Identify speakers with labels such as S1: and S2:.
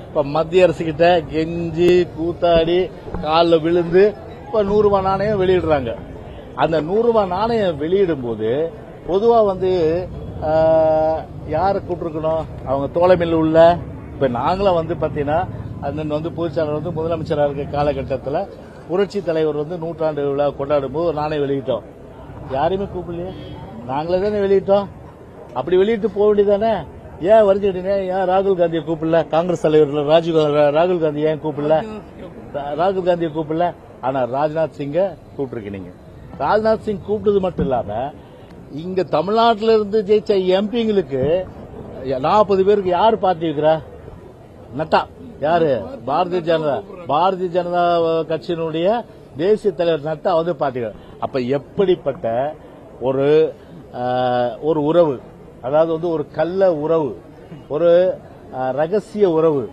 S1: இப்ப மத்திய அரசு கிட்ட கெஞ்சி கூத்தாடி காலில் விழுந்து இப்ப 100 ரூபாய் நாணயம் வெளியிடுறாங்க. அந்த 100 ரூபாய் நாணயம் வெளியிடும் போது பொதுவா யாரை கூப்பிட்டுருக்கணும்? அவங்க தோழமையில் உள்ள இப்ப நாங்களும் பாத்தீங்கன்னா அண்ணன் பொதுச்செயலாளர் முதலமைச்சராக இருக்க காலகட்டத்தில் புரட்சி தலைவர் 100ஆண்டு விழா கொண்டாடும் போது நாணயம் வெளியிட்டோம். யாரையுமே கூப்பிடலையே, நாங்களே தானே வெளியிட்டோம். அப்படி வெளியிட்டு போக வேண்டியதானே? ஏன் வருஞ்சிட்டீங்க? ஏன் ராகுல் காந்தியை கூப்பிடல? காங்கிரஸ் தலைவர் ராகுல் காந்தி ஏன் கூப்பிடல? ராகுல் காந்தியை கூப்பிடல. ஆனா ராஜ்நாத் சிங்க கூப்பிட்டுருக்கீங்க. ராஜ்நாத் சிங் கூப்பிட்டது மட்டும் இல்லாம இங்க தமிழ்நாட்டில இருந்து ஜெயிச்ச எம்பிங்களுக்கு 40 பேருக்கு யாரு பார்ட்டி இருக்கிறா? நட்டா யாரு? பாரதிய ஜனதா கட்சியினுடைய தேசிய தலைவர் நட்டா பார்ட்டி. அப்ப எப்படிப்பட்ட ஒரு உறவு, அதாவது ஒரு கள்ள உறவு, ஒரு ரகசிய உறவு.